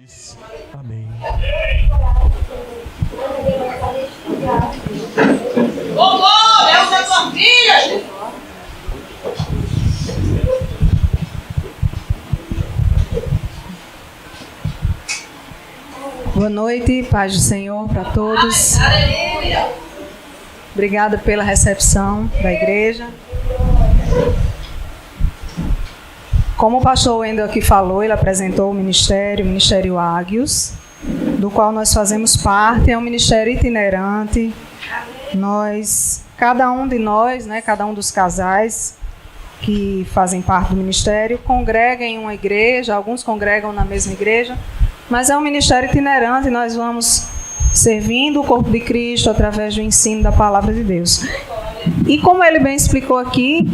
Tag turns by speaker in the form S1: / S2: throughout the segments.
S1: Jesus. Amém.
S2: Ô, glória, é uma tua filha.
S3: Boa noite, paz do Senhor para todos.
S2: Aleluia.
S3: Obrigada pela recepção da igreja. Como o pastor Wendel aqui falou, ele apresentou o Ministério Águios, do qual nós fazemos parte. É um ministério itinerante. Cada um de nós, cada um dos casais que fazem parte do ministério, congrega em uma igreja, alguns congregam na mesma igreja, mas é um ministério itinerante. Nós vamos servindo o corpo de Cristo através do ensino da palavra de Deus. E como ele bem explicou aqui,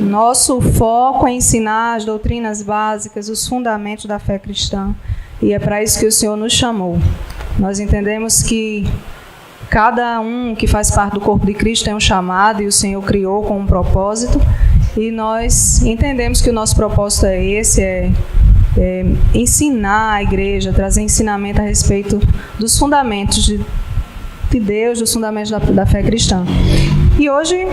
S3: nosso foco é ensinar as doutrinas básicas, os fundamentos da fé cristã. E é para isso que o Senhor nos chamou. Nós entendemos que cada um que faz parte do corpo de Cristo tem um chamado e o Senhor criou com um propósito. E nós entendemos que o nosso propósito é esse, é ensinar a igreja, trazer ensinamento a respeito dos fundamentos de Deus, dos fundamentos da fé cristã. E hoje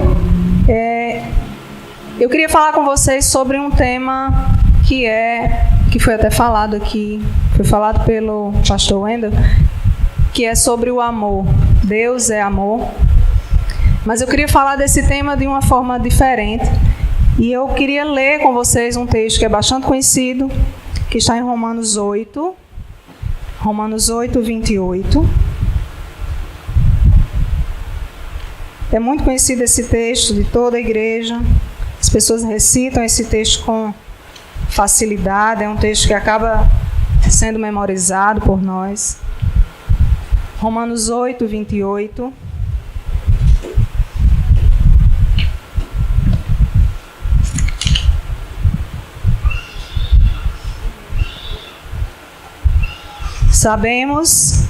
S3: eu queria falar com vocês sobre um tema que foi até falado aqui, foi falado pelo pastor Wendel, que é sobre o amor. Deus é amor. Mas eu queria falar desse tema de uma forma diferente. E eu queria ler com vocês um texto que é bastante conhecido, que está em Romanos 8, 28. É muito conhecido esse texto de toda a igreja. As pessoas recitam esse texto com facilidade. É um texto que acaba sendo memorizado por nós. Romanos 8, 28. Sabemos,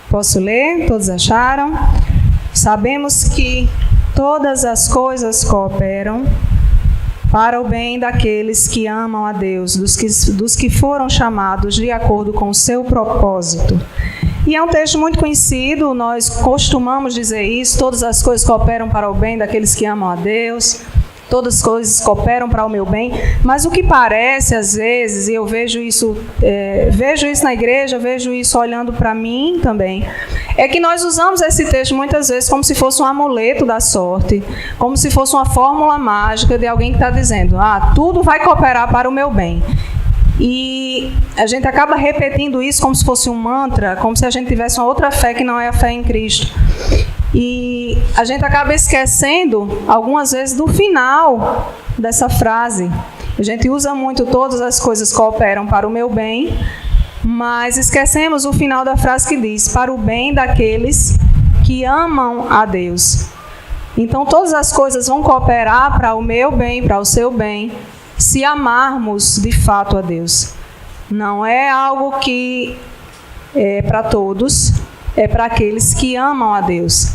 S3: posso ler? Todos acharam? Sabemos que todas as coisas cooperam para o bem daqueles que amam a Deus, dos que foram chamados de acordo com o seu propósito. E é um texto muito conhecido, nós costumamos dizer isso: todas as coisas cooperam para o bem daqueles que amam a Deus, todas as coisas cooperam para o meu bem. Mas o que parece, às vezes, e eu vejo isso na igreja, vejo isso olhando para mim também, é que nós usamos esse texto muitas vezes como se fosse um amuleto da sorte, como se fosse uma fórmula mágica de alguém que está dizendo: tudo vai cooperar para o meu bem. E a gente acaba repetindo isso como se fosse um mantra, como se a gente tivesse uma outra fé que não é a fé em Cristo. E a gente acaba esquecendo, algumas vezes, do final dessa frase. A gente usa muito: todas as coisas cooperam para o meu bem, mas esquecemos o final da frase que diz: para o bem daqueles que amam a Deus. Então, todas as coisas vão cooperar para o meu bem, para o seu bem, se amarmos de fato a Deus. Não é algo que é para todos, é para aqueles que amam a Deus.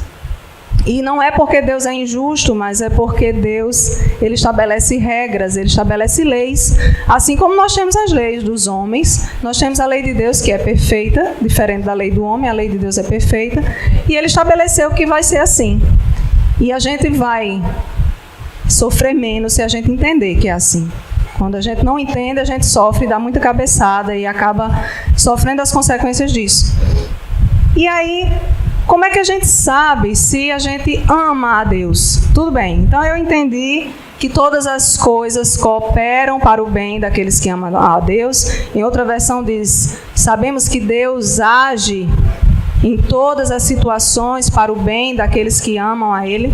S3: E não é porque Deus é injusto, mas é porque Deus, ele estabelece regras, ele estabelece leis. Assim como nós temos as leis dos homens, nós temos a lei de Deus, que é perfeita, diferente da lei do homem, a lei de Deus é perfeita. E ele estabeleceu que vai ser assim. E a gente vai sofrer menos se a gente entender que é assim. Quando a gente não entende, a gente sofre, dá muita cabeçada e acaba sofrendo as consequências disso. E aí, como é que a gente sabe se a gente ama a Deus? Tudo bem, então eu entendi que todas as coisas cooperam para o bem daqueles que amam a Deus. Em outra versão diz: sabemos que Deus age em todas as situações para o bem daqueles que amam a Ele.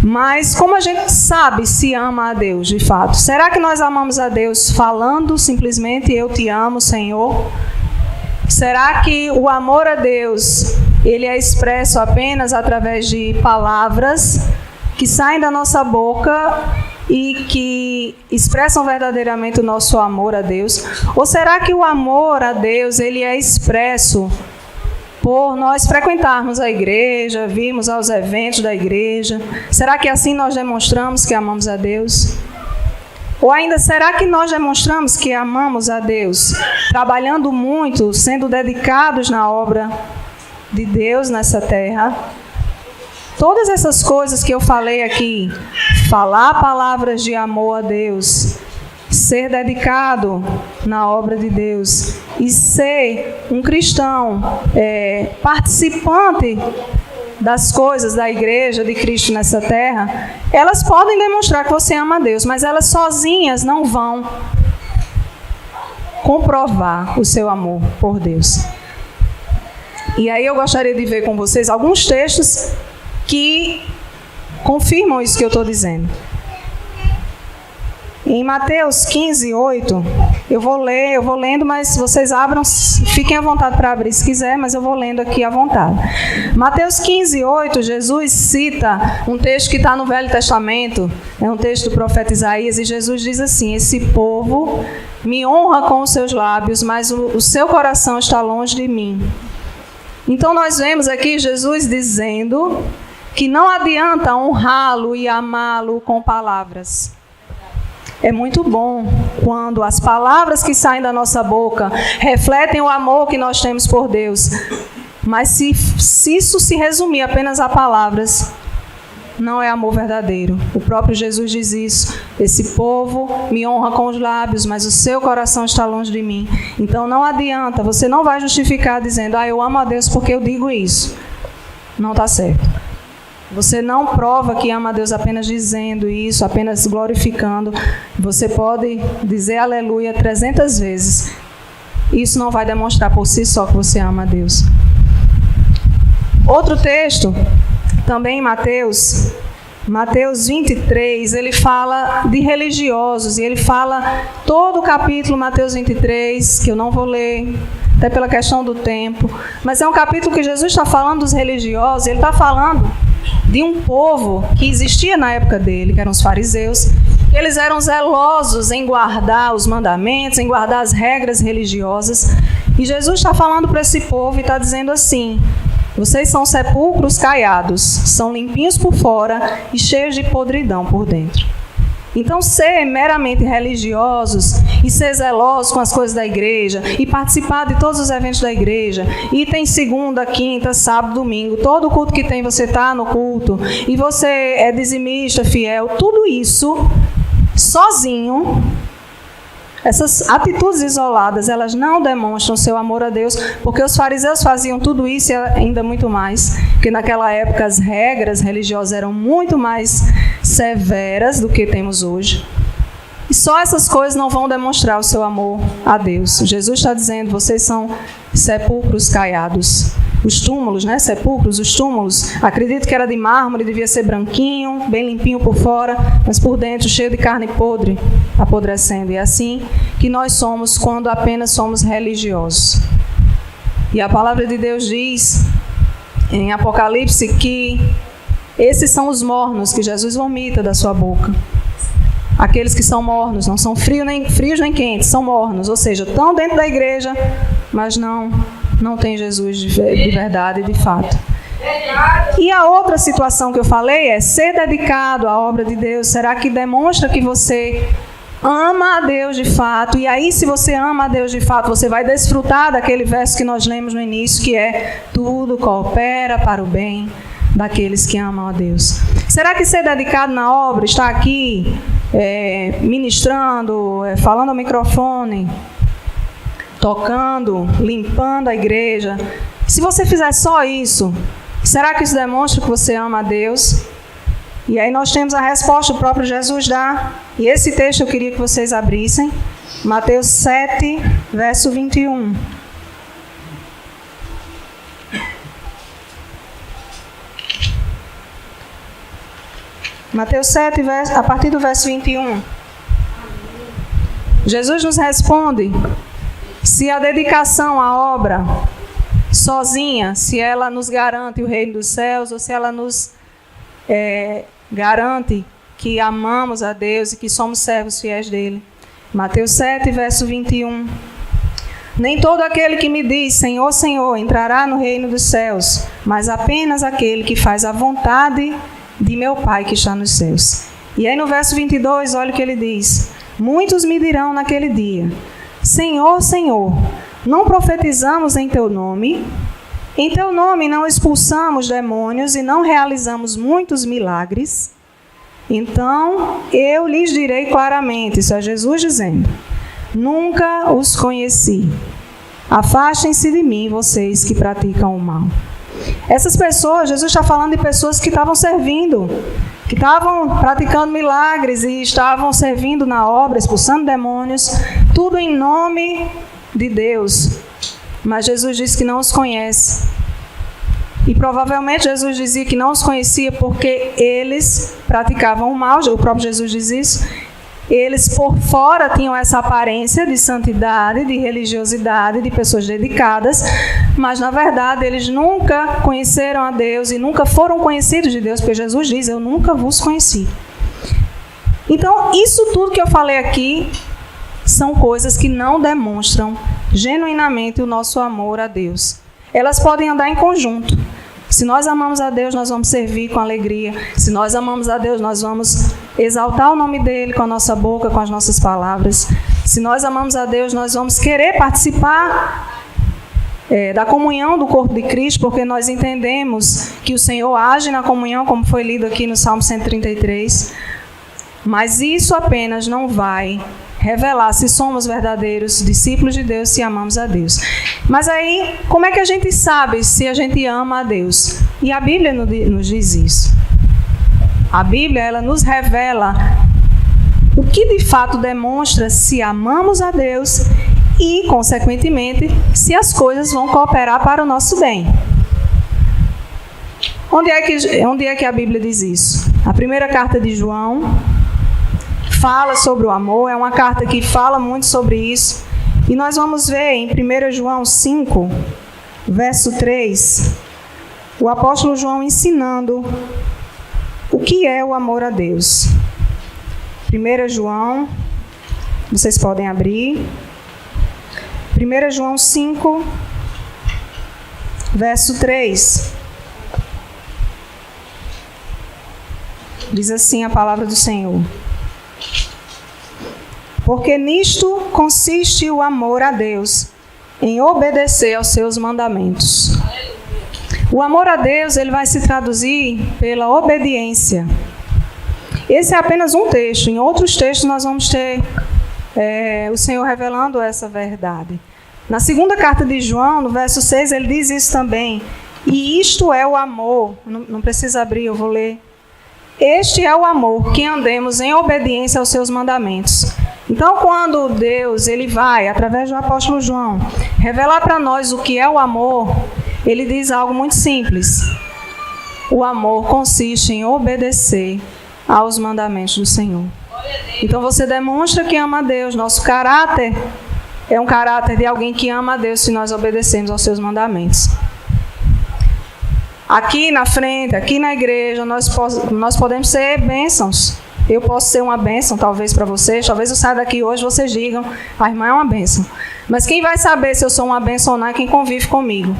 S3: Mas como a gente sabe se ama a Deus de fato? Será que nós amamos a Deus falando simplesmente: eu te amo, Senhor? Será que o amor a Deus, ele é expresso apenas através de palavras que saem da nossa boca e que expressam verdadeiramente o nosso amor a Deus? Ou será que o amor a Deus, ele é expresso por nós frequentarmos a igreja, virmos aos eventos da igreja? Será que assim nós demonstramos que amamos a Deus? Ou ainda, será que nós demonstramos que amamos a Deus, trabalhando muito, sendo dedicados na obra de Deus nessa terra? Todas essas coisas que eu falei aqui, falar palavras de amor a Deus, ser dedicado na obra de Deus e ser um cristão participante das coisas da igreja de Cristo nessa terra, elas podem demonstrar que você ama a Deus, mas elas sozinhas não vão comprovar o seu amor por Deus. E aí eu gostaria de ver com vocês alguns textos que confirmam isso que eu estou dizendo. Em Mateus 15, 8, eu vou lendo, mas vocês abram, fiquem à vontade para abrir se quiser, mas eu vou lendo aqui à vontade. Mateus 15, 8, Jesus cita um texto que está no Velho Testamento, é um texto do profeta Isaías, e Jesus diz assim: esse povo me honra com os seus lábios, mas o seu coração está longe de mim. Então nós vemos aqui Jesus dizendo que não adianta honrá-lo e amá-lo com palavras. É muito bom quando as palavras que saem da nossa boca refletem o amor que nós temos por Deus. Mas se isso se resumir apenas a palavras, não é amor verdadeiro. O próprio Jesus diz isso. Esse povo me honra com os lábios, mas o seu coração está longe de mim. Então não adianta, você não vai justificar dizendo: eu amo a Deus porque eu digo isso. Não está certo. Você não prova que ama a Deus apenas dizendo isso, apenas glorificando. Você pode dizer aleluia 300 vezes. Isso não vai demonstrar por si só que você ama a Deus. Outro texto, também em Mateus 23, ele fala de religiosos. E ele fala todo o capítulo, Mateus 23, que eu não vou ler, até pela questão do tempo. Mas é um capítulo que Jesus está falando dos religiosos. Ele está falando de um povo que existia na época dele, que eram os fariseus. Eles eram zelosos em guardar os mandamentos, em guardar as regras religiosas. E Jesus está falando para esse povo e está dizendo assim: vocês são sepulcros caiados, são limpinhos por fora e cheios de podridão por dentro. Então, ser meramente religiosos e ser zelosos com as coisas da igreja e participar de todos os eventos da igreja, e tem segunda, quinta, sábado, domingo, todo culto que tem você está no culto, e você é dizimista, fiel, tudo isso sozinho, essas atitudes isoladas, elas não demonstram seu amor a Deus, porque os fariseus faziam tudo isso e ainda muito mais, porque naquela época as regras religiosas eram muito mais severas do que temos hoje. E só essas coisas não vão demonstrar o seu amor a Deus. Jesus está dizendo: vocês são sepulcros caiados. Os túmulos, né? Sepulcros, os túmulos, acredito que era de mármore, devia ser branquinho, bem limpinho por fora, mas por dentro cheio de carne podre, apodrecendo. E é assim que nós somos quando apenas somos religiosos. E a palavra de Deus diz em Apocalipse que esses são os mornos que Jesus vomita da sua boca. Aqueles que são mornos, não são frios nem quentes, são mornos, ou seja, estão dentro da igreja, mas não tem Jesus de verdade e de fato. E a outra situação que eu falei é ser dedicado à obra de Deus. Será que demonstra que você ama a Deus de fato? E aí, se você ama a Deus de fato, você vai desfrutar daquele verso que nós lemos no início, que é: tudo coopera para o bem daqueles que amam a Deus. Será que ser dedicado na obra, estar aqui ministrando, falando ao microfone, tocando, limpando a igreja, se você fizer só isso, será que isso demonstra que você ama a Deus? E aí nós temos a resposta, o próprio Jesus dá. E esse texto eu queria que vocês abrissem. Mateus 7, verso 21. Mateus 7, a partir do verso 21. Jesus nos responde se a dedicação à obra sozinha, se ela nos garante o reino dos céus, ou se ela nos garante que amamos a Deus e que somos servos fiéis dele. Mateus 7, verso 21. Nem todo aquele que me diz Senhor, Senhor entrará no reino dos céus, mas apenas aquele que faz a vontade de meu Pai que está nos céus. E aí no verso 22, olha o que ele diz: Muitos me dirão naquele dia: Senhor, Senhor, não profetizamos em teu nome? Em teu nome não expulsamos demônios e não realizamos muitos milagres? Então eu lhes direi claramente, isso é Jesus dizendo: nunca os conheci. Afastem-se de mim, vocês que praticam o mal. Essas pessoas, Jesus está falando de pessoas que estavam servindo, que estavam praticando milagres e estavam servindo na obra, expulsando demônios, tudo em nome de Deus. Mas Jesus disse que não os conhece. E provavelmente Jesus dizia que não os conhecia porque eles praticavam o mal, o próprio Jesus diz isso. Eles por fora tinham essa aparência de santidade, de religiosidade, de pessoas dedicadas, mas na verdade eles nunca conheceram a Deus e nunca foram conhecidos de Deus, porque Jesus diz: eu nunca vos conheci. Então, isso tudo que eu falei aqui são coisas que não demonstram genuinamente o nosso amor a Deus. Elas podem andar em conjunto. Se nós amamos a Deus, nós vamos servir com alegria. Se nós amamos a Deus, nós vamos exaltar o nome dele com a nossa boca, com as nossas palavras. Se nós amamos a Deus, nós vamos querer participar da comunhão do corpo de Cristo, porque nós entendemos que o Senhor age na comunhão, como foi lido aqui no Salmo 133. Mas isso apenas não vai revelar se somos verdadeiros discípulos de Deus, se amamos a Deus. Mas aí, como é que a gente sabe se a gente ama a Deus? E a Bíblia nos diz isso. A Bíblia, ela nos revela o que de fato demonstra se amamos a Deus e, consequentemente, se as coisas vão cooperar para o nosso bem. Onde é que a Bíblia diz isso? A primeira carta de João fala sobre o amor, é uma carta que fala muito sobre isso. E nós vamos ver em 1 João 5, verso 3, o apóstolo João ensinando o que é o amor a Deus. 1 João, vocês podem abrir. 1 João 5, verso 3. Diz assim a palavra do Senhor: porque nisto consiste o amor a Deus, em obedecer aos seus mandamentos. O amor a Deus, ele vai se traduzir pela obediência. Esse é apenas um texto. Em outros textos nós vamos ter o Senhor revelando essa verdade. Na segunda carta de João, no verso 6, ele diz isso também. E isto é o amor. Não precisa abrir, eu vou ler. Este é o amor, que andemos em obediência aos seus mandamentos. Então, quando Deus ele vai, através do apóstolo João, revelar para nós o que é o amor, ele diz algo muito simples. O amor consiste em obedecer aos mandamentos do Senhor. Então, você demonstra que ama a Deus. Nosso caráter é um caráter de alguém que ama a Deus se nós obedecemos aos seus mandamentos. Aqui na frente, aqui na igreja, nós podemos ser bênçãos. Eu posso ser uma bênção, talvez, para vocês. Talvez eu saia daqui hoje e vocês digam: a irmã é uma bênção. Mas quem vai saber se eu sou uma bênção ou não é quem convive comigo.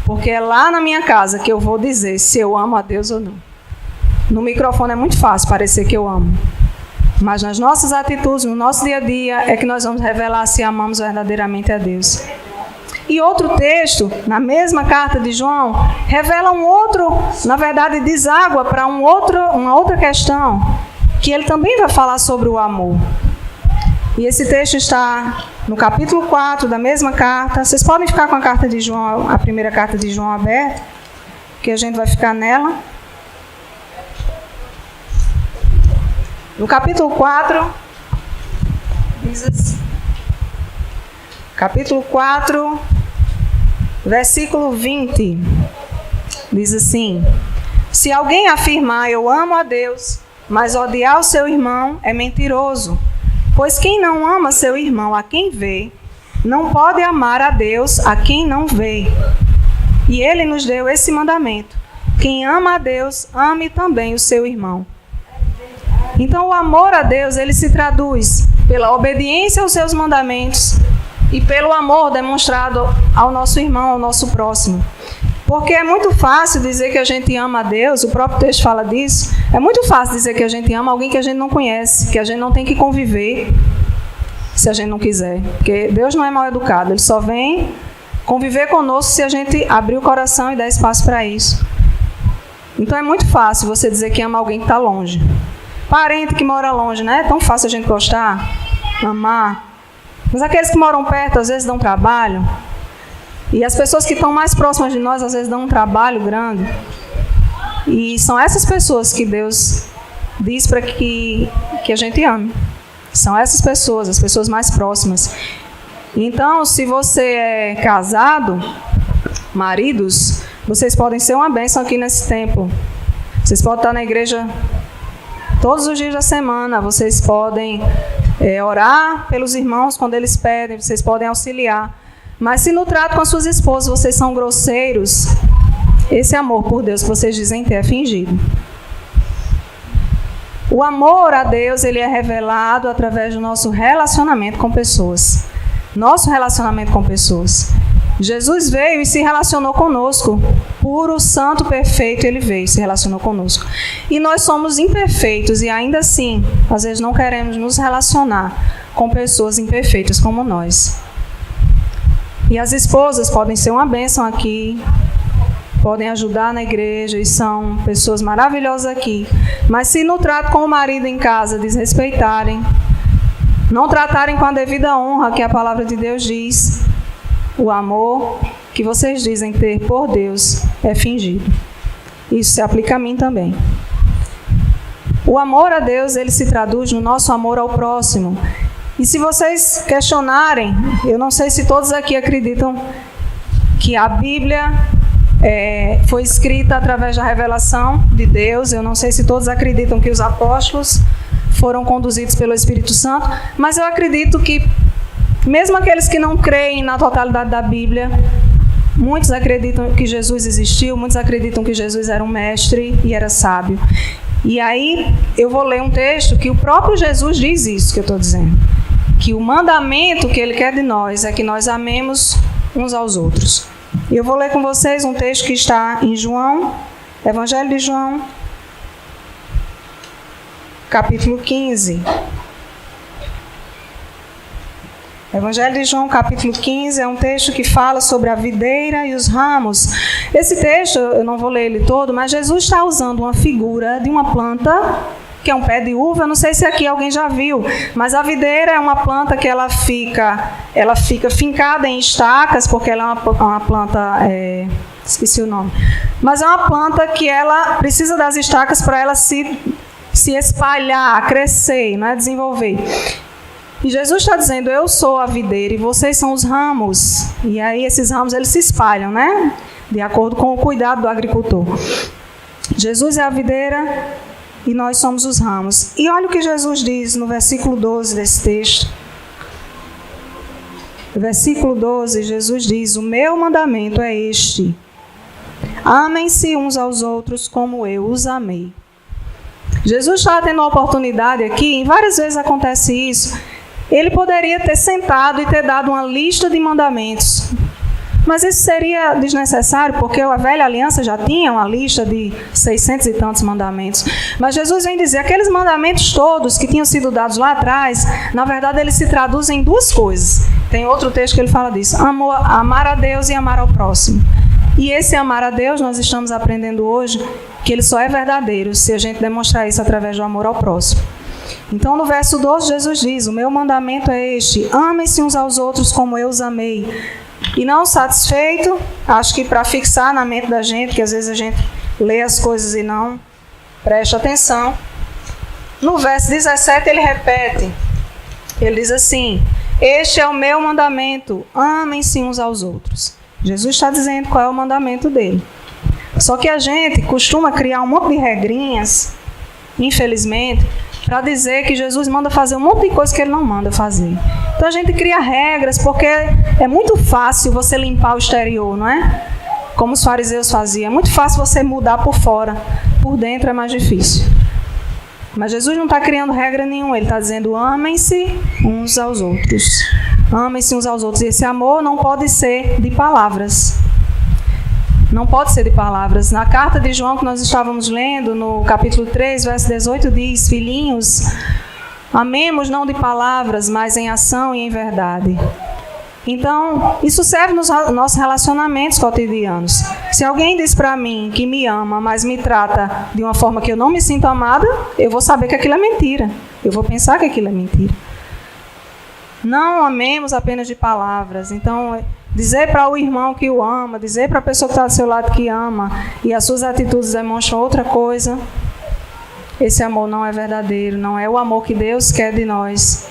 S3: Porque é lá na minha casa que eu vou dizer se eu amo a Deus ou não. No microfone é muito fácil parecer que eu amo. Mas nas nossas atitudes, no nosso dia a dia, é que nós vamos revelar se amamos verdadeiramente a Deus. E outro texto, na mesma carta de João, revela um outro, na verdade, deságua para uma outra questão, que ele também vai falar sobre o amor. E esse texto está no capítulo 4 da mesma carta. Vocês podem ficar com a carta de João, a primeira carta de João aberta, que a gente vai ficar nela. No capítulo 4, diz assim, capítulo 4, versículo 20, diz assim: se alguém afirmar eu amo a Deus, mas odiar o seu irmão, é mentiroso. Pois quem não ama seu irmão a quem vê, não pode amar a Deus a quem não vê. E ele nos deu esse mandamento: quem ama a Deus, ame também o seu irmão. Então o amor a Deus, ele se traduz pela obediência aos seus mandamentos e pelo amor demonstrado ao nosso irmão, ao nosso próximo. Porque é muito fácil dizer que a gente ama a Deus, o próprio texto fala disso. É muito fácil dizer que a gente ama alguém que a gente não conhece, que a gente não tem que conviver, se a gente não quiser. Porque Deus não é mal educado, Ele só vem conviver conosco se a gente abrir o coração e dar espaço para isso. Então é muito fácil você dizer que ama alguém que está longe. Parente que mora longe, né? É tão fácil a gente gostar, amar. Mas aqueles que moram perto, às vezes dão trabalho. E as pessoas que estão mais próximas de nós, às vezes dão um trabalho grande. E são essas pessoas que Deus diz para que a gente ame. São essas pessoas, as pessoas mais próximas. Então, se você é casado, maridos, vocês podem ser uma bênção aqui nesse templo. Vocês podem estar na igreja todos os dias da semana. Vocês podem orar pelos irmãos quando eles pedem. Vocês podem auxiliar. Mas se no trato com as suas esposas vocês são grosseiros, esse amor por Deus que vocês dizem ter é fingido. O amor a Deus, ele é revelado através do nosso relacionamento com pessoas. Nosso relacionamento com pessoas. Jesus veio e se relacionou conosco. Puro, santo, perfeito, ele veio e se relacionou conosco. E nós somos imperfeitos e ainda assim, às vezes não queremos nos relacionar com pessoas imperfeitas como nós. E as esposas podem ser uma bênção aqui, podem ajudar na igreja e são pessoas maravilhosas aqui. Mas se no trato com o marido em casa desrespeitarem, não tratarem com a devida honra que a palavra de Deus diz, o amor que vocês dizem ter por Deus é fingido. Isso se aplica a mim também. O amor a Deus, ele se traduz no nosso amor ao próximo. E se vocês questionarem, eu não sei se todos aqui acreditam que a Bíblia foi escrita através da revelação de Deus. Eu não sei se todos acreditam que os apóstolos foram conduzidos pelo Espírito Santo, mas eu acredito que, mesmo aqueles que não creem na totalidade da Bíblia, muitos acreditam que Jesus existiu, muitos acreditam que Jesus era um mestre e era sábio. E aí eu vou ler um texto que o próprio Jesus diz isso que eu estou dizendo. Que o mandamento que ele quer de nós é que nós amemos uns aos outros. E eu vou ler com vocês um texto que está em João, Evangelho de João, capítulo 15. Evangelho de João, capítulo 15, é um texto que fala sobre a videira e os ramos. Esse texto, eu não vou ler ele todo, mas Jesus está usando uma figura de uma planta, que é um pé de uva. Eu não sei se aqui alguém já viu, mas a videira é uma planta que ela fica fincada em estacas, porque ela é uma planta, esqueci o nome, mas é uma planta que ela precisa das estacas para ela se espalhar, crescer, né, desenvolver. E Jesus está dizendo, eu sou a videira e vocês são os ramos. E aí esses ramos eles se espalham, né? De acordo com o cuidado do agricultor. Jesus é a videira e nós somos os ramos. E olha o que Jesus diz no versículo 12 desse texto. Versículo 12, Jesus diz, o meu mandamento é este: amem-se uns aos outros como eu os amei. Jesus está tendo uma oportunidade aqui, e várias vezes acontece isso. Ele poderia ter sentado e ter dado uma lista de mandamentos. Mas isso seria desnecessário, porque a velha aliança já tinha uma lista de 600 e tantos mandamentos. Mas Jesus vem dizer, aqueles mandamentos todos que tinham sido dados lá atrás, na verdade eles se traduzem em duas coisas. Tem outro texto que ele fala disso, amar a Deus e amar ao próximo. E esse amar a Deus, nós estamos aprendendo hoje, que ele só é verdadeiro se a gente demonstrar isso através do amor ao próximo. Então, no verso 12, Jesus diz, o meu mandamento é este: amem-se uns aos outros como eu os amei. E não satisfeito, acho que para fixar na mente da gente, que às vezes a gente lê as coisas e não presta atenção, no verso 17 ele repete, ele diz assim, este é o meu mandamento, amem-se uns aos outros. Jesus está dizendo qual é o mandamento dele. Só que a gente costuma criar um monte de regrinhas, infelizmente, para dizer que Jesus manda fazer um monte de coisa que ele não manda fazer. Então a gente cria regras porque é muito fácil você limpar o exterior, não é? Como os fariseus faziam. É muito fácil você mudar por fora. Por dentro é mais difícil. Mas Jesus não está criando regra nenhuma. Ele está dizendo, amem-se uns aos outros. Amem-se uns aos outros. E esse amor não pode ser de palavras. Não pode ser de palavras. Na carta de João que nós estávamos lendo, no capítulo 3, verso 18, diz: filhinhos, amemos não de palavras, mas em ação e em verdade. Então, isso serve nos nossos relacionamentos cotidianos. Se alguém diz para mim que me ama, mas me trata de uma forma que eu não me sinto amada, eu vou saber que aquilo é mentira. Eu vou pensar que aquilo é mentira. Não amemos apenas de palavras. Então, dizer para o irmão que o ama, dizer para a pessoa que está do seu lado que ama, e as suas atitudes demonstram outra coisa, esse amor não é verdadeiro, não é o amor que Deus quer de nós.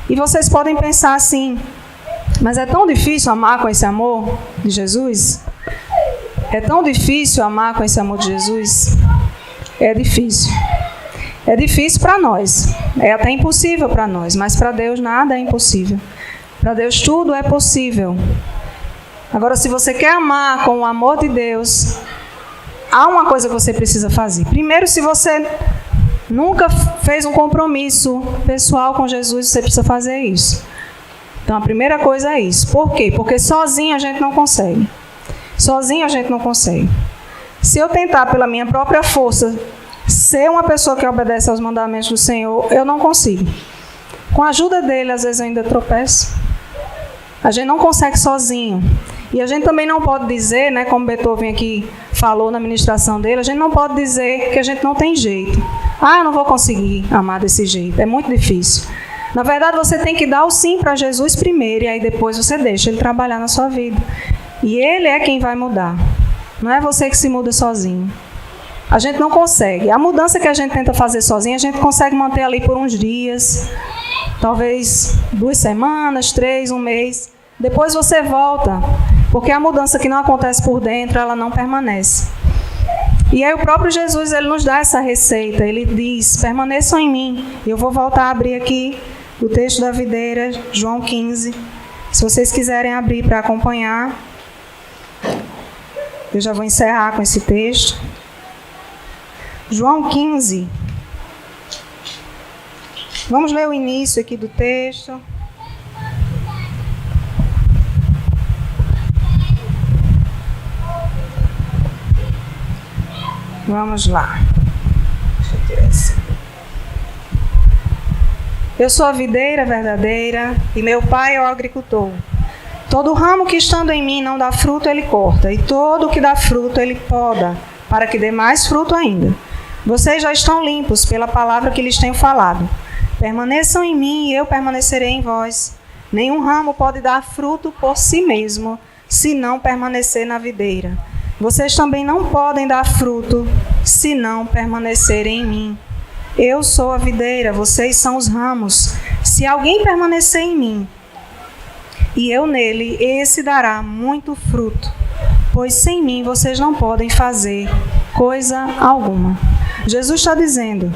S3: E vocês podem pensar assim: mas é tão difícil amar com esse amor de Jesus? É tão difícil amar com esse amor de Jesus? É difícil. É difícil para nós. É até impossível para nós. Mas para Deus nada é impossível. Para Deus tudo é possível. Agora, se você quer amar com o amor de Deus, há uma coisa que você precisa fazer. Primeiro, se você nunca fez um compromisso pessoal com Jesus, você precisa fazer isso. Então, a primeira coisa é isso. Por quê? Porque sozinho a gente não consegue. Sozinho a gente não consegue. Se eu tentar pela minha própria força ser uma pessoa que obedece aos mandamentos do Senhor, eu não consigo. Com a ajuda dele, às vezes eu ainda tropeço. A gente não consegue sozinho. E a gente também não pode dizer, né, como Beethoven aqui falou na ministração dele, a gente não pode dizer que a gente não tem jeito. Eu não vou conseguir amar desse jeito, é muito difícil. Na verdade, você tem que dar o sim para Jesus primeiro, e aí depois você deixa ele trabalhar na sua vida. E ele é quem vai mudar. Não é você que se muda sozinho. A gente não consegue. A mudança que a gente tenta fazer sozinho, a gente consegue manter ali por uns dias, talvez 2 semanas, 3, 1 mês. Depois você volta, porque a mudança que não acontece por dentro, ela não permanece. E aí o próprio Jesus, ele nos dá essa receita. Ele diz: permaneçam em mim. Eu vou voltar a abrir aqui o texto da videira, João 15. Se vocês quiserem abrir para acompanhar, eu já vou encerrar com esse texto. João 15. Vamos ler o início aqui do texto. Vamos lá. Deixa eu tirar esse. Eu sou a videira verdadeira e meu pai é o agricultor. Todo ramo que estando em mim não dá fruto, ele corta, e todo que dá fruto, ele poda, para que dê mais fruto ainda. Vocês já estão limpos pela palavra que lhes tenho falado. Permaneçam em mim e eu permanecerei em vós. Nenhum ramo pode dar fruto por si mesmo, se não permanecer na videira. Vocês também não podem dar fruto, se não permanecerem em mim. Eu sou a videira, vocês são os ramos. Se alguém permanecer em mim, e eu nele, esse dará muito fruto, pois sem mim vocês não podem fazer coisa alguma. Jesus está dizendo,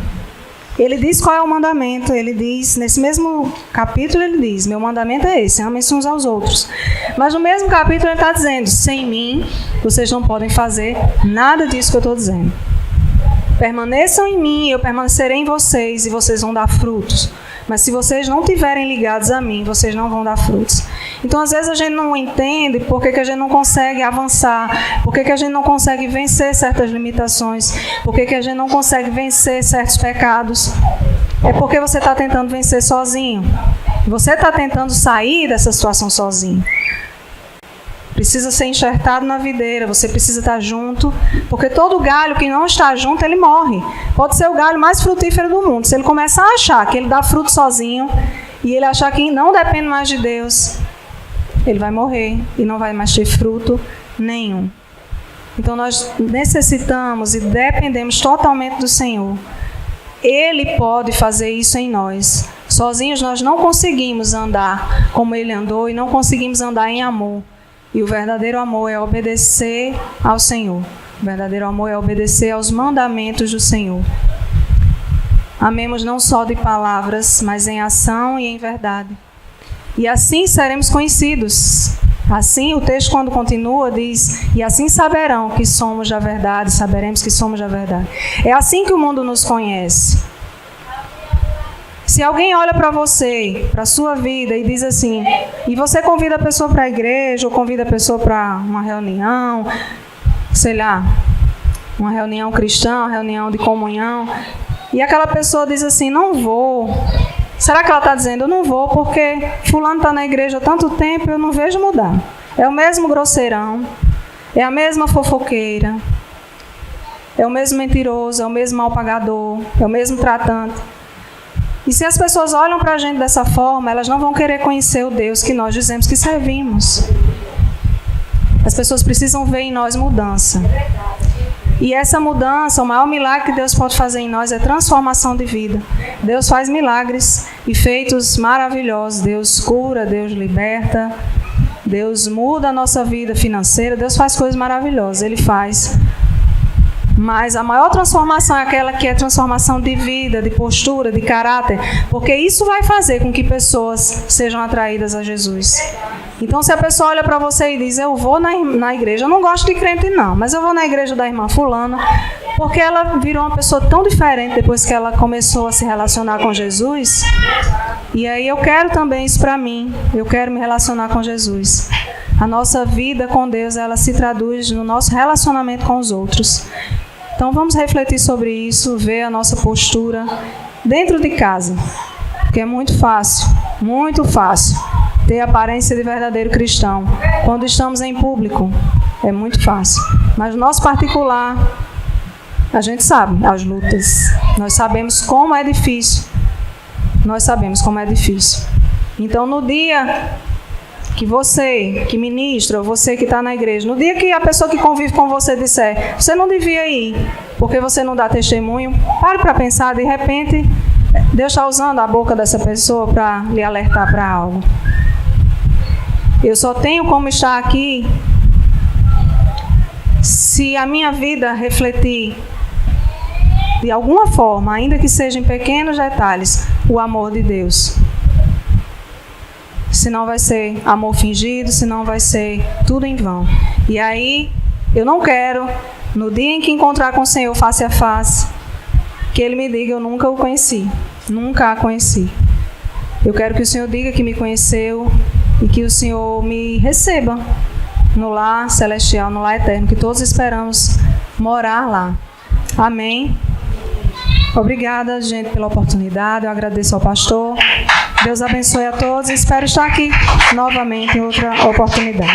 S3: ele diz qual é o mandamento, ele diz, nesse mesmo capítulo ele diz, meu mandamento é esse, amem-se uns aos outros. Mas no mesmo capítulo ele está dizendo, sem mim vocês não podem fazer nada disso que eu estou dizendo. Permaneçam em mim, eu permanecerei em vocês e vocês vão dar frutos. Mas se vocês não estiverem ligados a mim, vocês não vão dar frutos. Então, às vezes, a gente não entende por que a gente não consegue avançar, por que a gente não consegue vencer certas limitações, por que a gente não consegue vencer certos pecados. É porque você está tentando vencer sozinho. Você está tentando sair dessa situação sozinho. Precisa ser enxertado na videira, você precisa estar junto, porque todo galho que não está junto, ele morre. Pode ser o galho mais frutífero do mundo. Se ele começar a achar que ele dá fruto sozinho, e ele achar que não depende mais de Deus, ele vai morrer e não vai mais ter fruto nenhum. Então nós necessitamos e dependemos totalmente do Senhor. Ele pode fazer isso em nós. Sozinhos nós não conseguimos andar como Ele andou e não conseguimos andar em amor. E o verdadeiro amor é obedecer ao Senhor. O verdadeiro amor é obedecer aos mandamentos do Senhor. Amemos não só de palavras, mas em ação e em verdade. E assim seremos conhecidos. Assim, o texto, quando continua, diz: e assim saberão que somos da verdade, saberemos que somos da verdade. É assim que o mundo nos conhece. Se alguém olha para você, para a sua vida e diz assim, e você convida a pessoa para a igreja, ou convida a pessoa para uma reunião, sei lá, uma reunião cristã, uma reunião de comunhão, e aquela pessoa diz assim, não vou. Será que ela está dizendo, eu não vou porque fulano está na igreja há tanto tempo e eu não vejo mudar? É o mesmo grosseirão, é a mesma fofoqueira, é o mesmo mentiroso, é o mesmo mal pagador, é o mesmo tratante. E se as pessoas olham para a gente dessa forma, elas não vão querer conhecer o Deus que nós dizemos que servimos. As pessoas precisam ver em nós mudança. E essa mudança, o maior milagre que Deus pode fazer em nós é transformação de vida. Deus faz milagres e feitos maravilhosos. Deus cura, Deus liberta, Deus muda a nossa vida financeira, Deus faz coisas maravilhosas, Ele faz. Mas a maior transformação é aquela que é transformação de vida, de postura, de caráter, porque isso vai fazer com que pessoas sejam atraídas a Jesus. Então, se a pessoa olha para você e diz, eu vou na igreja, eu não gosto de crente não, mas eu vou na igreja da irmã fulana, porque ela virou uma pessoa tão diferente depois que ela começou a se relacionar com Jesus, e aí eu quero também isso para mim, eu quero me relacionar com Jesus. A nossa vida com Deus, ela se traduz no nosso relacionamento com os outros. Então vamos refletir sobre isso, ver a nossa postura dentro de casa, porque é muito fácil ter a aparência de verdadeiro cristão. Quando estamos em público, é muito fácil. Mas no nosso particular, a gente sabe as lutas. Nós sabemos como é difícil. Então no dia que você, que ministra, ou você que está na igreja, no dia que a pessoa que convive com você disser, você não devia ir, porque você não dá testemunho, pare para pensar, de repente, Deus está usando a boca dessa pessoa para lhe alertar para algo. Eu só tenho como estar aqui se a minha vida refletir, de alguma forma, ainda que seja em pequenos detalhes, o amor de Deus. Senão vai ser amor fingido, senão vai ser tudo em vão. E aí, eu não quero, no dia em que encontrar com o Senhor face a face, que Ele me diga, eu nunca o conheci, nunca a conheci. Eu quero que o Senhor diga que me conheceu e que o Senhor me receba no lar celestial, no lar eterno, que todos esperamos morar lá. Amém? Obrigada, gente, pela oportunidade. Eu agradeço ao pastor. Deus abençoe a todos e espero estar aqui novamente em outra oportunidade.